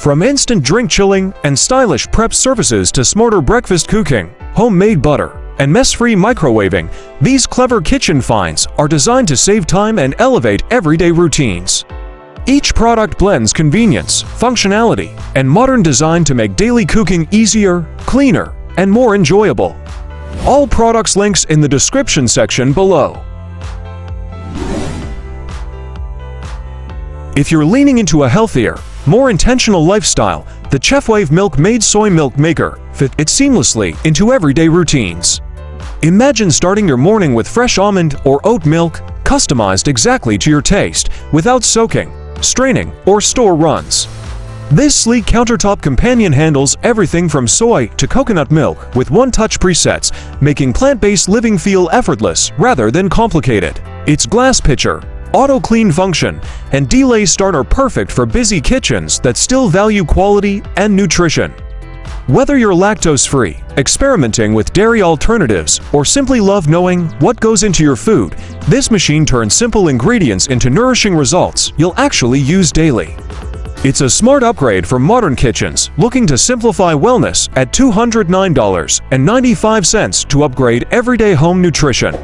From instant drink chilling and stylish prep services to smarter breakfast cooking, homemade butter, and mess-free microwaving, these clever kitchen finds are designed to save time and elevate everyday routines. Each product blends convenience, functionality, and modern design to make daily cooking easier, cleaner, and more enjoyable. All products links in the description section below. If you're leaning into a healthier, more intentional lifestyle, the ChefWave Milk-Made Soy Milk Maker fits it seamlessly into everyday routines. Imagine starting your morning with fresh almond or oat milk, customized exactly to your taste, without soaking, straining, or store runs. This sleek countertop companion handles everything from soy to coconut milk with one-touch presets, making plant-based living feel effortless rather than complicated. Its glass pitcher, auto-clean function, and delay start are perfect for busy kitchens that still value quality and nutrition. Whether you're lactose-free, experimenting with dairy alternatives, or simply love knowing what goes into your food, this machine turns simple ingredients into nourishing results you'll actually use daily. It's a smart upgrade for modern kitchens looking to simplify wellness at $209.95 to upgrade everyday home nutrition.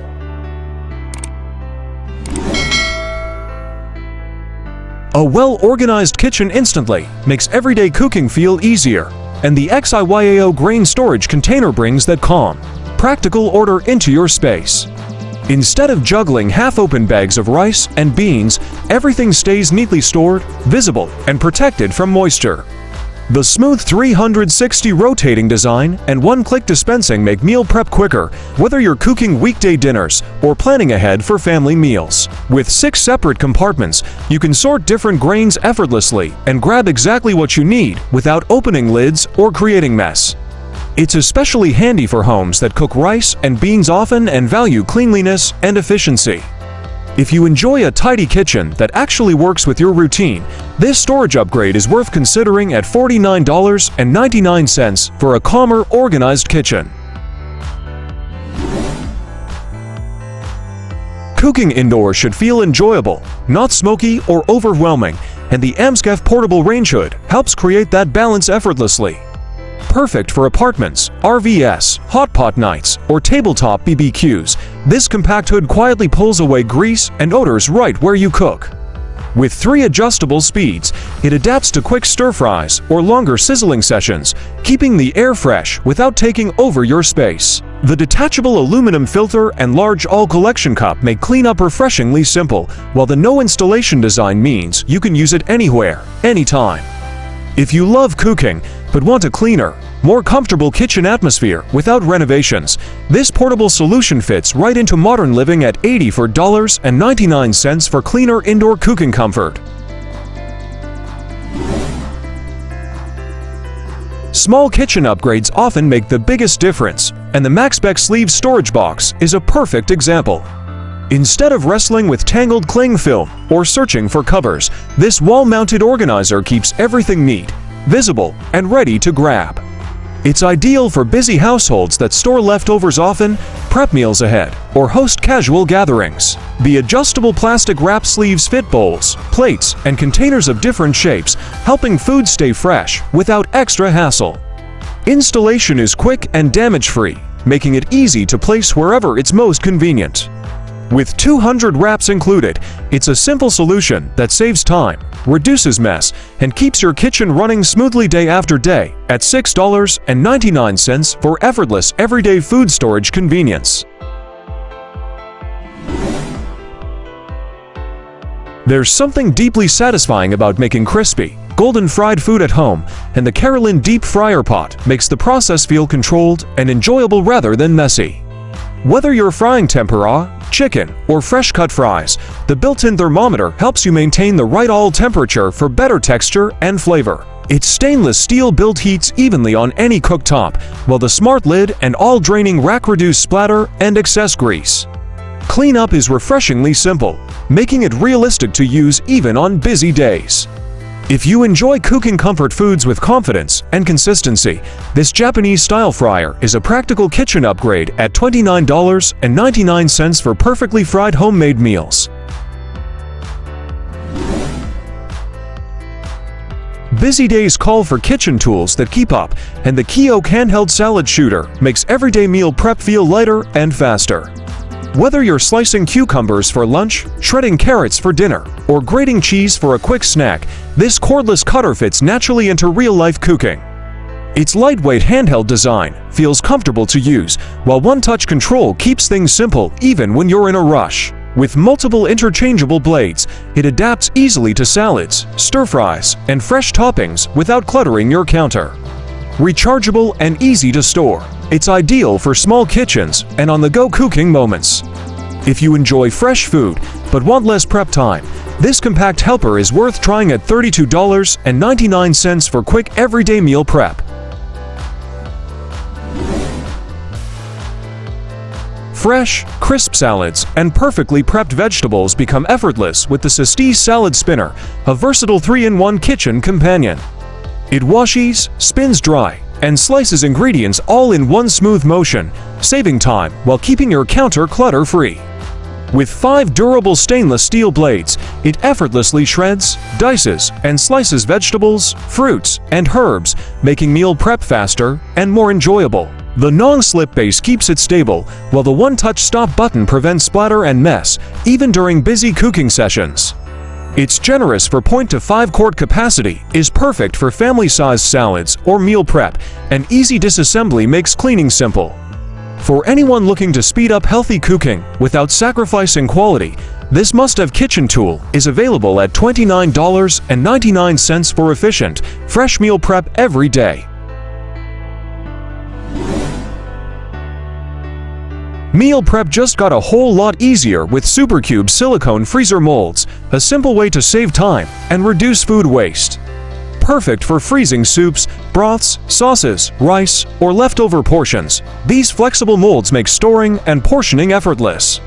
A well-organized kitchen instantly makes everyday cooking feel easier, and the XIYAO grain storage container brings that calm, practical order into your space. Instead of juggling half-open bags of rice and beans, everything stays neatly stored, visible, and protected from moisture. The smooth 360 rotating design and one-click dispensing make meal prep quicker, whether you're cooking weekday dinners or planning ahead for family meals. With 6 separate compartments, you can sort different grains effortlessly and grab exactly what you need without opening lids or creating mess. It's especially handy for homes that cook rice and beans often and value cleanliness and efficiency. If you enjoy a tidy kitchen that actually works with your routine, this storage upgrade is worth considering at $49.99 for a calmer, organized kitchen. Cooking indoors should feel enjoyable, not smoky or overwhelming, and the Amscaf portable range hood helps create that balance effortlessly. Perfect for apartments, RVs, hot pot nights, or tabletop BBQs, this compact hood quietly pulls away grease and odors right where you cook. With 3 adjustable speeds, it adapts to quick stir-fries or longer sizzling sessions, keeping the air fresh without taking over your space. The detachable aluminum filter and large all-collection cup make cleanup refreshingly simple, while the no-installation design means you can use it anywhere, anytime. If you love cooking, but want a cleaner, more comfortable kitchen atmosphere without renovations, this portable solution fits right into modern living at $84.99 for cleaner indoor cooking comfort. Small kitchen upgrades often make the biggest difference, and the MaxBeck sleeve storage box is a perfect example. Instead of wrestling with tangled cling film or searching for covers, this wall-mounted organizer keeps everything neat, visible, and ready to grab. It's ideal for busy households that store leftovers often, prep meals ahead, or host casual gatherings. The adjustable plastic wrap sleeves fit bowls, plates, and containers of different shapes, helping food stay fresh without extra hassle. Installation is quick and damage-free, making it easy to place wherever it's most convenient. With 200 wraps included, it's a simple solution that saves time, reduces mess, and keeps your kitchen running smoothly day after day at $6.99 for effortless everyday food storage convenience. There's something deeply satisfying about making crispy, golden fried food at home, and the Carolyn Deep Fryer Pot makes the process feel controlled and enjoyable rather than messy. Whether you're frying tempura, chicken, or fresh-cut fries, the built-in thermometer helps you maintain the right oil temperature for better texture and flavor. Its stainless steel build heats evenly on any cooktop, while the smart lid and all-draining rack reduce splatter and excess grease. Cleanup is refreshingly simple, making it realistic to use even on busy days. If you enjoy cooking comfort foods with confidence and consistency, this Japanese-style fryer is a practical kitchen upgrade at $29.99 for perfectly fried homemade meals. Busy days call for kitchen tools that keep up, and the Kiosk handheld salad shooter makes everyday meal prep feel lighter and faster. Whether you're slicing cucumbers for lunch, shredding carrots for dinner, or grating cheese for a quick snack, this cordless cutter fits naturally into real-life cooking. Its lightweight handheld design feels comfortable to use, while one-touch control keeps things simple even when you're in a rush. With multiple interchangeable blades, it adapts easily to salads, stir-fries, and fresh toppings without cluttering your counter. Rechargeable and easy to store, it's ideal for small kitchens and on-the-go cooking moments. If you enjoy fresh food but want less prep time, this compact helper is worth trying at $32.99 for quick everyday meal prep. Fresh, crisp salads and perfectly prepped vegetables become effortless with the Sistis Salad Spinner, a versatile 3-in-1 kitchen companion. It washes, spins dry, and slices ingredients all in one smooth motion, saving time while keeping your counter clutter-free. With 5 durable stainless steel blades, it effortlessly shreds, dices, and slices vegetables, fruits, and herbs, making meal prep faster and more enjoyable. The non-slip base keeps it stable, while the one-touch stop button prevents splatter and mess, even during busy cooking sessions. Its generous 4.5-quart capacity is perfect for family-sized salads or meal prep, and easy disassembly makes cleaning simple. For anyone looking to speed up healthy cooking without sacrificing quality, this must-have kitchen tool is available at $29.99 for efficient, fresh meal prep every day. Meal prep just got a whole lot easier with SuperCube silicone freezer molds, a simple way to save time and reduce food waste. Perfect for freezing soups, broths, sauces, rice, or leftover portions, these flexible molds make storing and portioning effortless.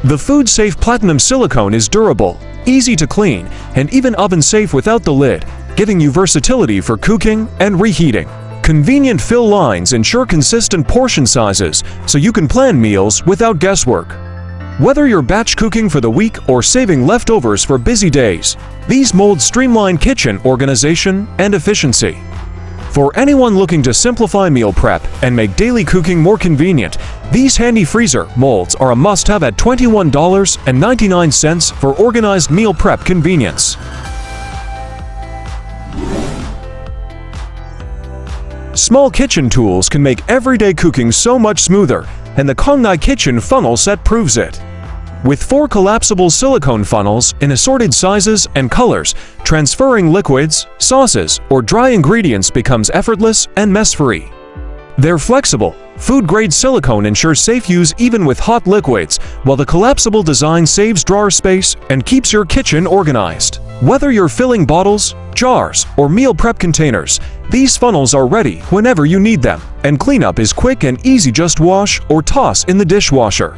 The food-safe platinum silicone is durable, easy to clean, and even oven-safe without the lid, giving you versatility for cooking and reheating. Convenient fill lines ensure consistent portion sizes, so you can plan meals without guesswork. Whether you're batch cooking for the week or saving leftovers for busy days, these molds streamline kitchen organization and efficiency. For anyone looking to simplify meal prep and make daily cooking more convenient, these handy freezer molds are a must-have at $21.99 for organized meal prep convenience. Small kitchen tools can make everyday cooking so much smoother, and the Kongnai Kitchen Funnel Set proves it. With 4 collapsible silicone funnels in assorted sizes and colors, transferring liquids, sauces, or dry ingredients becomes effortless and mess-free. They're flexible. Food-grade silicone ensures safe use even with hot liquids, while the collapsible design saves drawer space and keeps your kitchen organized. Whether you're filling bottles, jars, or meal prep containers, these funnels are ready whenever you need them, and cleanup is quick and easy. Just wash or toss in the dishwasher.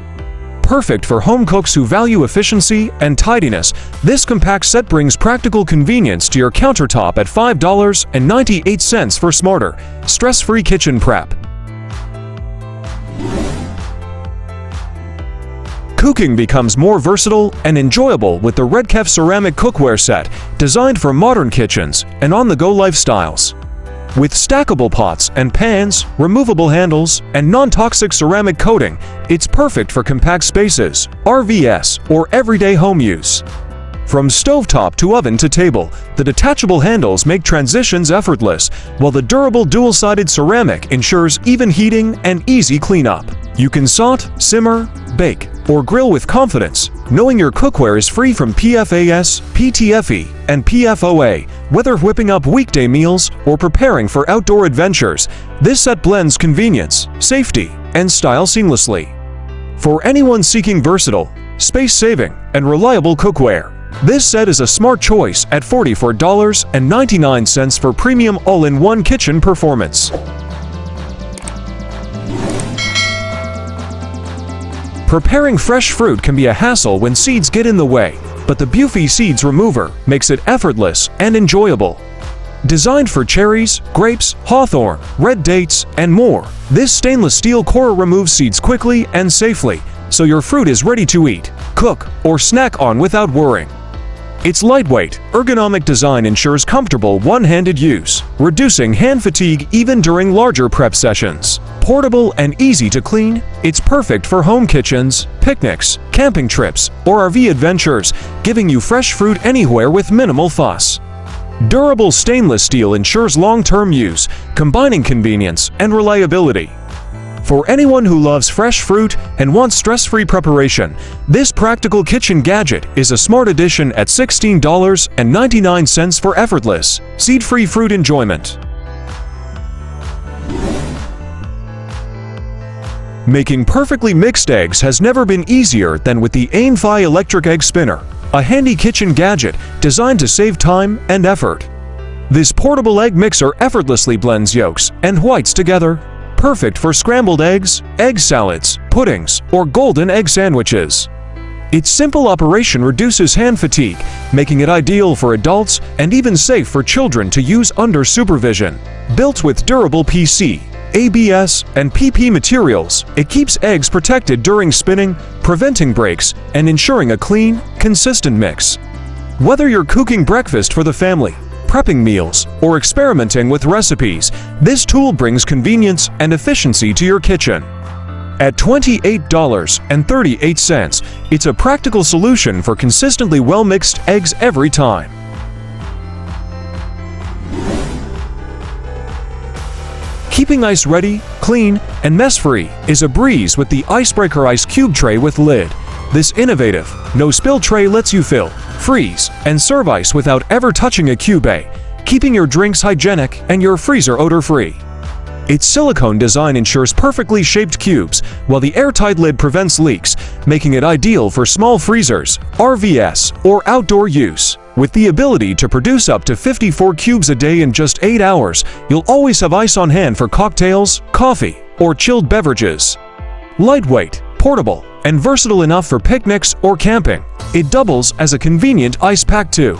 Perfect for home cooks who value efficiency and tidiness, this compact set brings practical convenience to your countertop at $5.98 for smarter, stress-free kitchen prep. Cooking becomes more versatile and enjoyable with the Redkef ceramic cookware set, designed for modern kitchens and on-the-go lifestyles. With stackable pots and pans, removable handles, and non-toxic ceramic coating, it's perfect for compact spaces, RVs, or everyday home use. From stovetop to oven to table, the detachable handles make transitions effortless, while the durable dual-sided ceramic ensures even heating and easy cleanup. You can saute, simmer, bake, or grill with confidence, knowing your cookware is free from PFAS, PTFE, and PFOA. Whether whipping up weekday meals or preparing for outdoor adventures, this set blends convenience, safety, and style seamlessly. For anyone seeking versatile, space-saving, and reliable cookware, this set is a smart choice at $44.99 for premium all-in-one kitchen performance. Preparing fresh fruit can be a hassle when seeds get in the way, but the Buffy Seeds Remover makes it effortless and enjoyable. Designed for cherries, grapes, hawthorn, red dates, and more, this stainless steel core removes seeds quickly and safely, so your fruit is ready to eat, cook, or snack on without worrying. Its lightweight, ergonomic design ensures comfortable one-handed use, reducing hand fatigue even during larger prep sessions. Portable and easy to clean, it's perfect for home kitchens, picnics, camping trips, or RV adventures, giving you fresh fruit anywhere with minimal fuss. Durable stainless steel ensures long-term use, combining convenience and reliability. For anyone who loves fresh fruit and wants stress-free preparation, this practical kitchen gadget is a smart addition at $16.99 for effortless, seed-free fruit enjoyment. Making perfectly mixed eggs has never been easier than with the Enquiries electric egg spinner, a handy kitchen gadget designed to save time and effort. This portable egg mixer effortlessly blends yolks and whites together, perfect for scrambled eggs, egg salads, puddings, or golden egg sandwiches. Its simple operation reduces hand fatigue, making it ideal for adults and even safe for children to use under supervision. Built with durable PC, ABS, and PP materials, it keeps eggs protected during spinning, preventing breaks, and ensuring a clean, consistent mix. Whether you're cooking breakfast for the family, prepping meals, or experimenting with recipes, this tool brings convenience and efficiency to your kitchen. At $28.38, it's a practical solution for consistently well-mixed eggs every time. Keeping ice ready, clean, and mess-free is a breeze with the Icebreaker Ice Cube Tray with lid. This innovative, no-spill tray lets you fill, freeze, and serve ice without ever touching a cube, keeping your drinks hygienic and your freezer odor-free. Its silicone design ensures perfectly shaped cubes, while the airtight lid prevents leaks, making it ideal for small freezers, RVs, or outdoor use. With the ability to produce up to 54 cubes a day in just 8 hours, you'll always have ice on hand for cocktails, coffee, or chilled beverages. Lightweight, portable, and versatile enough for picnics or camping, it doubles as a convenient ice pack too.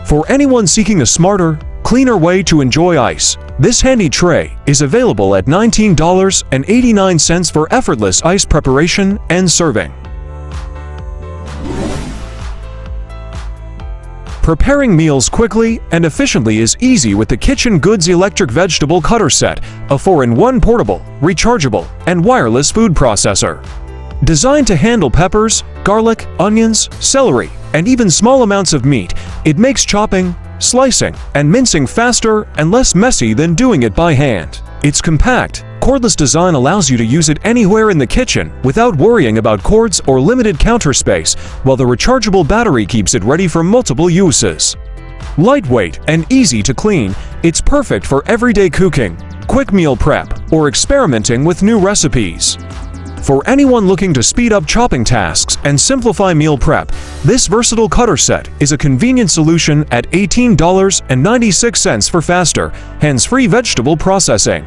For anyone seeking a smarter, cleaner way to enjoy ice, this handy tray is available at $19.89 for effortless ice preparation and serving. Preparing meals quickly and efficiently is easy with the Kitchen Goods electric vegetable cutter set, a 4-in-1 portable, rechargeable, and wireless food processor. Designed to handle peppers, garlic, onions, celery, and even small amounts of meat, it makes chopping, slicing, and mincing faster and less messy than doing it by hand. Its compact, cordless design allows you to use it anywhere in the kitchen without worrying about cords or limited counter space, while the rechargeable battery keeps it ready for multiple uses. Lightweight and easy to clean, it's perfect for everyday cooking, quick meal prep, or experimenting with new recipes. For anyone looking to speed up chopping tasks and simplify meal prep, this versatile cutter set is a convenient solution at $18.96 for faster, hands-free vegetable processing.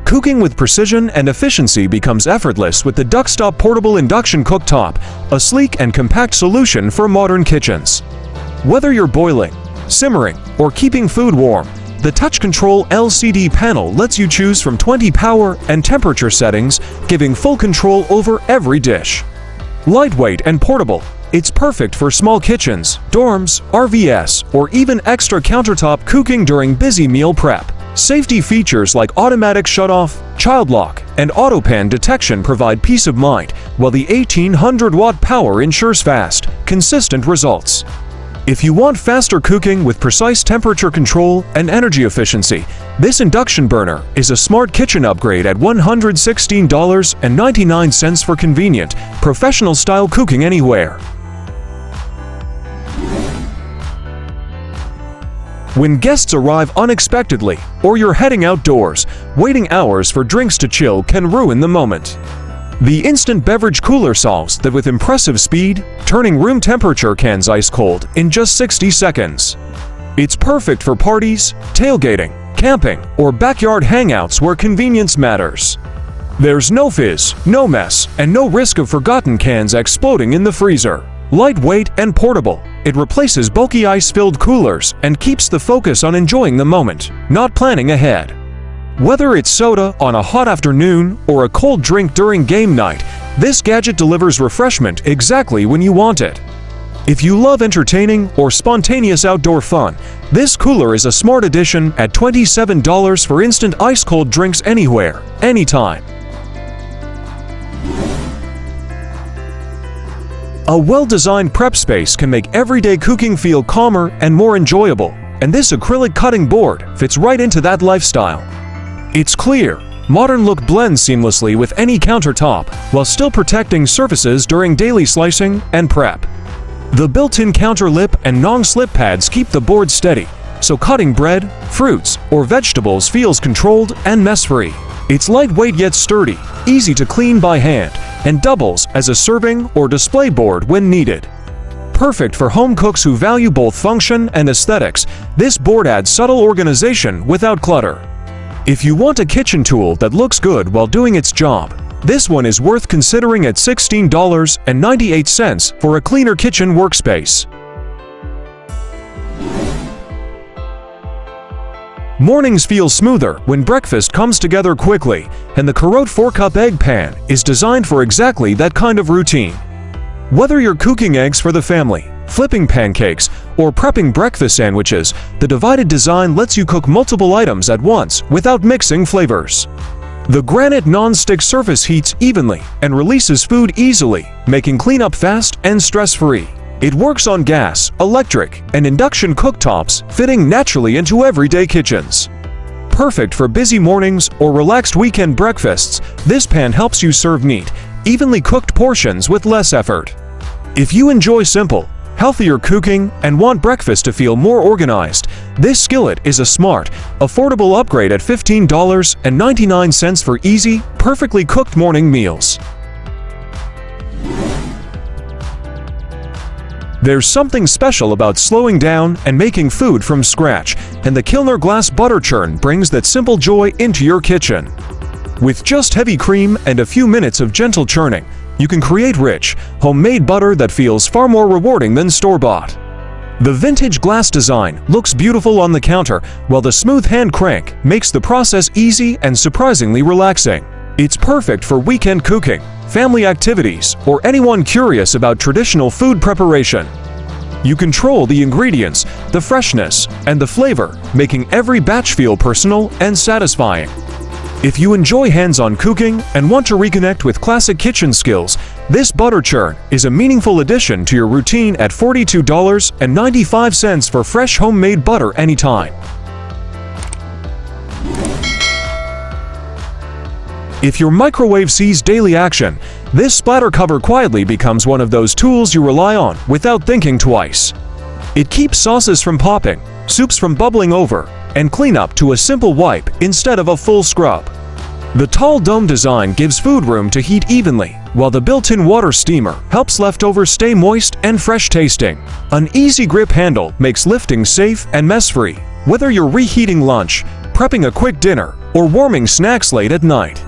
Cooking with precision and efficiency becomes effortless with the Duckstop Portable Induction Cooktop, a sleek and compact solution for modern kitchens. Whether you're boiling, simmering, or keeping food warm, the touch control LCD panel lets you choose from 20 power and temperature settings, giving full control over every dish. Lightweight and portable, it's perfect for small kitchens, dorms, RVs, or even extra countertop cooking during busy meal prep. Safety features like automatic shutoff, child lock, and auto pan detection provide peace of mind, while the 1800-watt power ensures fast, consistent results. If you want faster cooking with precise temperature control and energy efficiency, this induction burner is a smart kitchen upgrade at $116.99 for convenient, professional-style cooking anywhere. When guests arrive unexpectedly or you're heading outdoors, waiting hours for drinks to chill can ruin the moment. The instant beverage cooler solves that with impressive speed, turning room temperature cans ice cold in just 60 seconds. It's perfect for parties, tailgating, camping, or backyard hangouts where convenience matters. There's no fizz, no mess, and no risk of forgotten cans exploding in the freezer. Lightweight and portable, it replaces bulky ice-filled coolers and keeps the focus on enjoying the moment, not planning ahead. Whether it's soda on a hot afternoon or a cold drink during game night, This gadget delivers refreshment exactly when you want it. If you love entertaining or spontaneous outdoor fun, this cooler is a smart addition at $27 for instant ice-cold drinks anywhere, anytime. A well-designed prep space can make everyday cooking feel calmer and more enjoyable, and this acrylic cutting board fits right into that lifestyle. Its clear, modern look blends seamlessly with any countertop while still protecting surfaces during daily slicing and prep. The built-in counter lip and non-slip pads keep the board steady, so cutting bread, fruits, or vegetables feels controlled and mess-free. It's lightweight yet sturdy, easy to clean by hand, and doubles as a serving or display board when needed. Perfect for home cooks who value both function and aesthetics, this board adds subtle organization without clutter. If you want a kitchen tool that looks good while doing its job, this one is worth considering at $16.98 for a cleaner kitchen workspace. Mornings feel smoother when breakfast comes together quickly, and the Corrode 4-cup egg pan is designed for exactly that kind of routine. Whether you're cooking eggs for the family, flipping pancakes, or prepping breakfast sandwiches, the divided design lets you cook multiple items at once without mixing flavors. The granite non-stick surface heats evenly and releases food easily, making cleanup fast and stress-free. It works on gas, electric, and induction cooktops, fitting naturally into everyday kitchens. Perfect for busy mornings or relaxed weekend breakfasts, this pan helps you serve neat, evenly cooked portions with less effort. If you enjoy simple, healthier cooking and want breakfast to feel more organized, this skillet is a smart, affordable upgrade at $15.99 for easy, perfectly cooked morning meals. There's something special about slowing down and making food from scratch, and the Kilner glass butter churn brings that simple joy into your kitchen. With just heavy cream and a few minutes of gentle churning, you can create rich, homemade butter that feels far more rewarding than store-bought. The vintage glass design looks beautiful on the counter, while the smooth hand crank makes the process easy and surprisingly relaxing. It's perfect for weekend cooking, family activities, or anyone curious about traditional food preparation. You control the ingredients, the freshness, and the flavor, making every batch feel personal and satisfying. If you enjoy hands-on cooking and want to reconnect with classic kitchen skills, this butter churn is a meaningful addition to your routine at $42.95 for fresh homemade butter anytime. If your microwave sees daily action, this splatter cover quietly becomes one of those tools you rely on without thinking twice. It keeps sauces from popping, soups from bubbling over, and cleanup to a simple wipe instead of a full scrub. The tall dome design gives food room to heat evenly, while the built-in water steamer helps leftovers stay moist and fresh tasting. An easy grip handle makes lifting safe and mess-free, whether you're reheating lunch, prepping a quick dinner, or warming snacks late at night.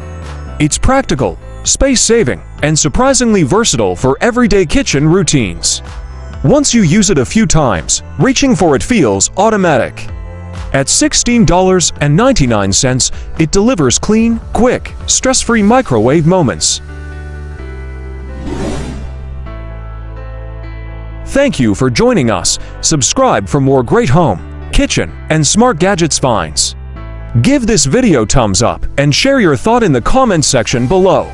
It's practical, space-saving, and surprisingly versatile for everyday kitchen routines. Once you use it a few times, reaching for it feels automatic. At $16.99, it delivers clean, quick, stress-free microwave moments. Thank you for joining us. Subscribe for more great home, kitchen, and smart gadgets finds. Give this video thumbs up and share your thought in the comment section below.